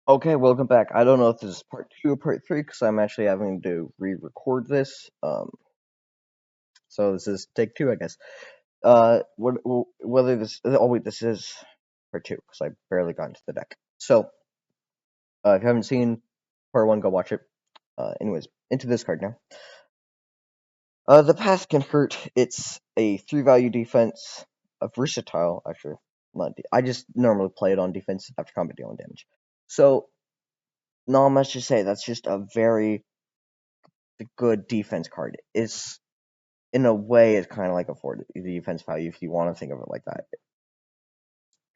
Okay, welcome back. I don't know if this is part two or part three because I'm actually having to re-record this. So this is take two, I guess. Whether this? Oh wait, this is part two because I barely got into the deck. So if you haven't seen part one, go watch it. Anyways, into this card now. The path can hurt. It's a 3 value defense, a versatile actually. I just normally play it on defense after combat dealing damage. So not much to say. That's just a very good defense card. It's in a way it's kind of like a 4 defense value if you want to think of it like that.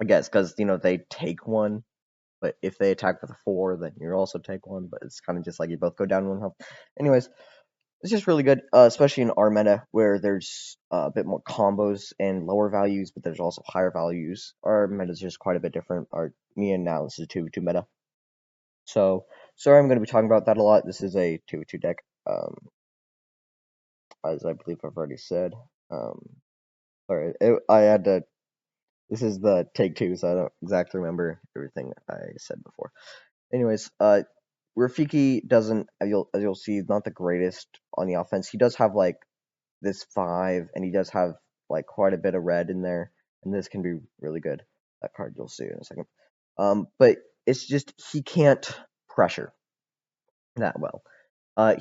I guess because they take one, but if they attack with a 4, then you also take one. But it's kind of just like you both go down 1 health. Anyways, it's just really good, especially in our meta where there's a bit more combos and lower values, but there's also higher values. Our meta is just quite a bit different. Me and now this is a 2-2 meta. So sorry, I'm going to be talking about that a lot. This is a 2-2 deck. As I believe I've already said. Sorry, I had to. This is the take two, so I don't exactly remember everything I said before. Anyways, Rafiki doesn't, as you'll see, not the greatest on the offense. He does have like this 5, and he does have like quite a bit of red in there, and this can be really good. That card you'll see in a second. But it's just he can't pressure that well.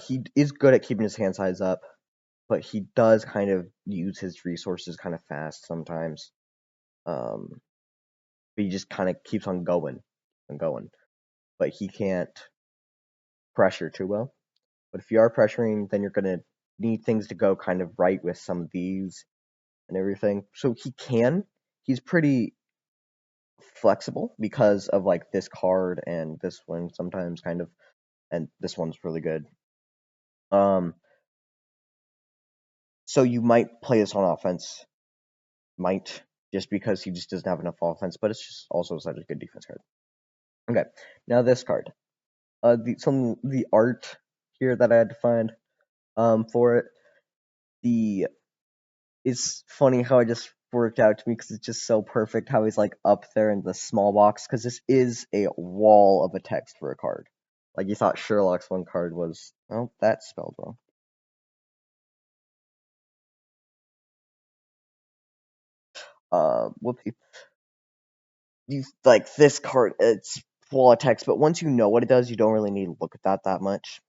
He is good at keeping his hand size up, but he does kind of use his resources kind of fast sometimes. Um, but he just kind of keeps on going and going. But he can't pressure too well. But if you are pressuring, then you're gonna need things to go kind of right with some of these and everything. So he can. He's pretty flexible because of like this card and this one sometimes kind of, and this one's really good. Um, so you might play this on offense, might just because he just doesn't have enough offense, but it's just also such a good defense card. Okay, now this card. The art here that I had to find for it. The It's funny how it just worked out to me because it's just so perfect how he's like up there in the small box because this is a wall of a text for a card. Like you thought Sherlock's one card was, oh, that's spelled wrong. Whoopsie. You like this card? It's full of text, but once you know what it does, you don't really need to look at that much.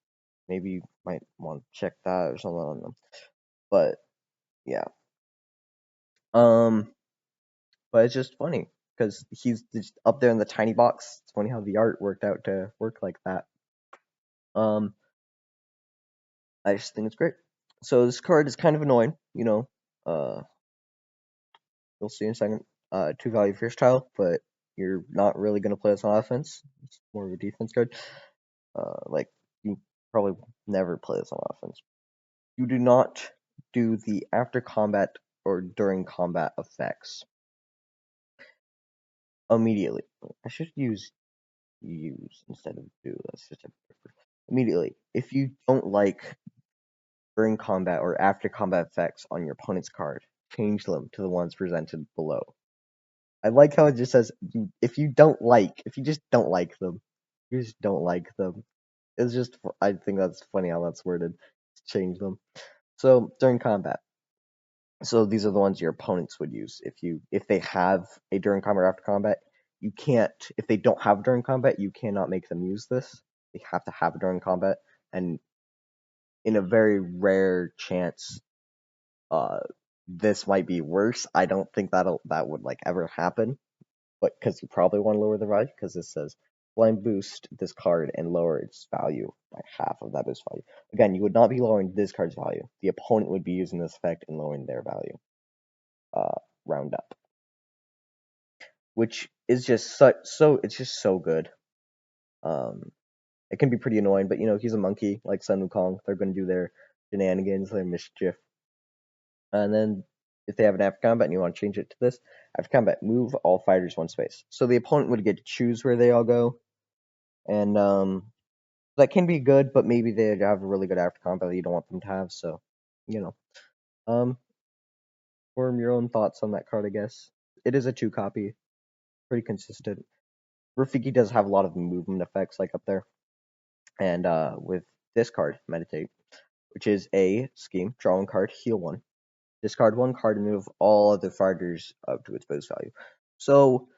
Maybe you might want to check that or something. I don't know. But yeah. Um, but it's just funny because he's just up there in the tiny box. It's funny how the art worked out to work like that. Um, I just think it's great. So this card is kind of annoying. Uh, you'll see in a second. 2 value first tile, but you're not really gonna play this on offense. It's more of a defense card. Like you probably never play this on offense. You do not do the after combat or during combat effects immediately. I should use instead of do. That's just immediately. If you don't like during combat or after combat effects on your opponent's card, change them to the ones presented below. I like how it just says if you just don't like them, you just don't like them. It's just I think that's funny how that's worded. Change them. So during combat. So these are the ones your opponents would use if they have a during combat or after combat. You can't if they don't have during combat, you cannot make them use this. They have to have it during combat, and in a very rare chance, uh, this might be worse. I don't think that would like ever happen, but because you probably want to lower the value because this says blind boost this card and lower its value by half of that boost value. Again, you would not be lowering this card's value. The opponent would be using this effect and lowering their value. Round up, which is just it's just so good. Um, it can be pretty annoying, but he's a monkey like Sun Wukong. They're going to do their shenanigans, their mischief. And then if they have an after combat and you want to change it to this, after combat, move all fighters 1 space. So the opponent would get to choose where they all go. And that can be good, but maybe they have a really good after combat that you don't want them to have. So, you know. Um, form your own thoughts on that card, I guess. It is a 2 copy. Pretty consistent. Rafiki does have a lot of movement effects like up there, and with this card, Meditate, which is a scheme, draw one card, heal one, discard one card, and move all other fighters up to its boost value. So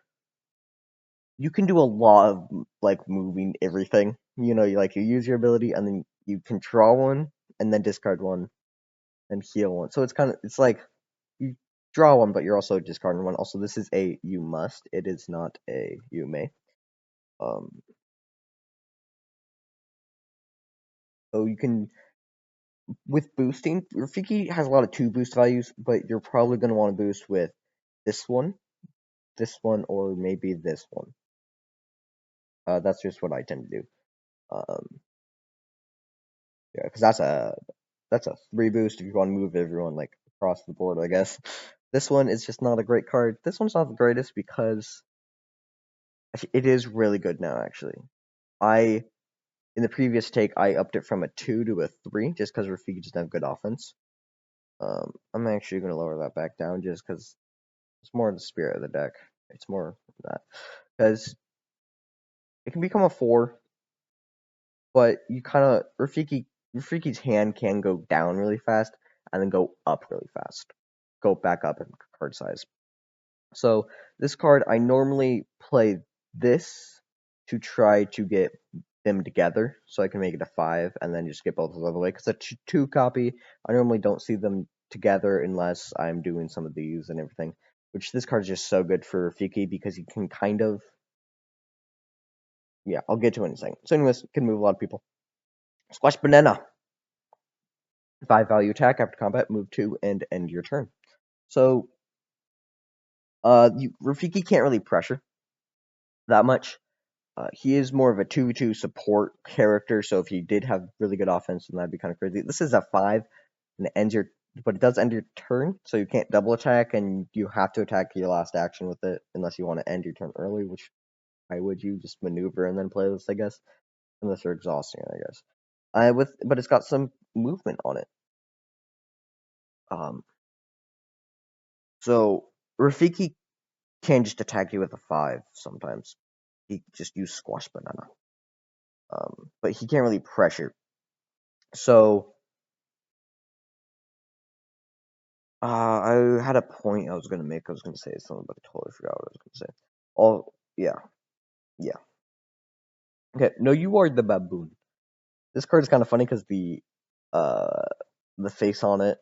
you can do a lot of like moving everything. You know, you use your ability, and then you can draw one, and then discard one, and heal one. So it's like you draw one, but you're also discarding one. Also, this is a you must. It is not a you may. Um, so you can with boosting. Rafiki has a lot of 2 boost values, but you're probably going to want to boost with this one, or maybe this one. That's just what I tend to do. Um, yeah, because that's a 3 boost if you want to move everyone like across the board, I guess. This one is just not a great card. This one's not the greatest because it is really good now, actually. I In the previous take, I upped it from a 2 to a 3 just because Rafiki doesn't have good offense. I'm actually going to lower that back down just because it's more the spirit of the deck. It's more that. Because it can become a 4, but you kind of Rafiki's hand can go down really fast and then go up really fast. Go back up in card size. So this card, I normally play this to try to get them together, so I can make it a 5 and then just get both of the other way. Because a 2 copy, I normally don't see them together unless I'm doing some of these and everything. Which this card is just so good for Rafiki because he can kind of, yeah, I'll get to it in a second. So anyways, can move a lot of people. Squash Banana. 5 value attack after combat, move 2 and end your turn. So Rafiki can't really pressure that much. He is more of a 2/2 support character, so if he did have really good offense, then that'd be kind of crazy. This is a 5, and but it does end your turn, so you can't double attack, and you have to attack your last action with it, unless you want to end your turn early, which why would you just maneuver and then play this, I guess, unless you're exhausting it, I guess. But it's got some movement on it. Um, so Rafiki can just attack you with a 5 sometimes. He just use Squash Banana. But he can't really pressure. So I had a point I was gonna make. I was gonna say something, but I totally forgot what I was gonna say. Oh, yeah, yeah. Okay, no, you are the baboon. This card is kind of funny because uh the face on it,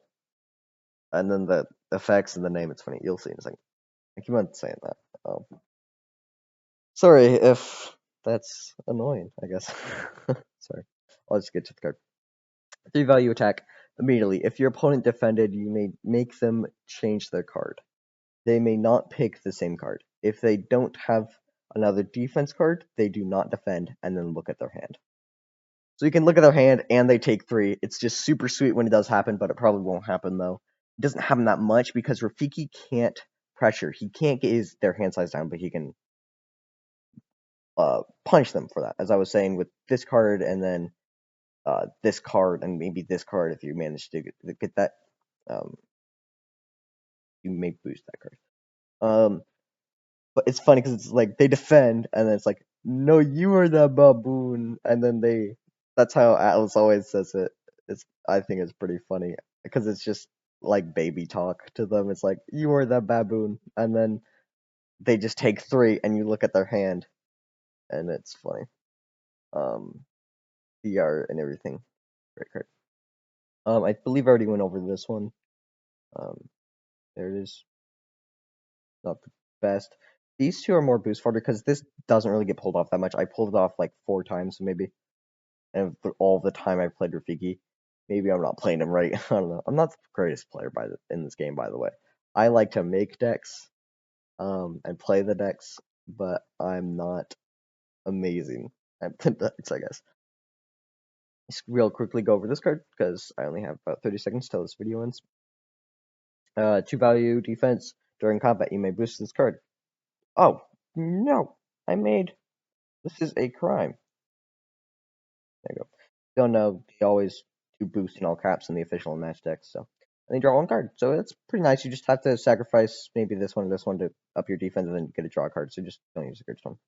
and then the effects and the name. It's funny. You'll see in a second. I keep on saying that. Sorry if that's annoying. I guess. Sorry. I'll just get to the card. 3 value attack immediately. If your opponent defended, you may make them change their card. They may not pick the same card. If they don't have another defense card, they do not defend, and then look at their hand. So you can look at their hand and they take 3. It's just super sweet when it does happen, but it probably won't happen though. It doesn't happen that much because Rafiki can't pressure. He can't get their hand size down, but he can punish them for that. As I was saying with this card and then this card and maybe this card, if you manage to get that, you may boost that card. But it's funny because it's like they defend, and then it's like, no, you are the baboon, and then that's how Atlas always says it. I think it's pretty funny because it's just like baby talk to them. It's like, you are the baboon, and then they just take 3, and you look at their hand, and it's funny. VR and everything. Great card. I believe I already went over this one. There it is. Not the best. These 2 are more boost fodder because this doesn't really get pulled off that much. I pulled it off like 4 times maybe, and all the time I've played Rafiki. Maybe I'm not playing him right. I don't know. I'm not the greatest player in this game, by the way. I like to make decks, and play the decks, but I'm not amazing at the decks, I guess. Just real quickly go over this card because I only have about 30 seconds till this video ends. 2 value defense. During combat, you may boost this card. Oh, no. This is a crime. There you go. Don't know, they always do boost in all caps in the official Unmatched decks, so. And they draw 1 card, so it's pretty nice. You just have to sacrifice maybe this one or this one to up your defense and then get a draw card, so just don't use the Gridstone.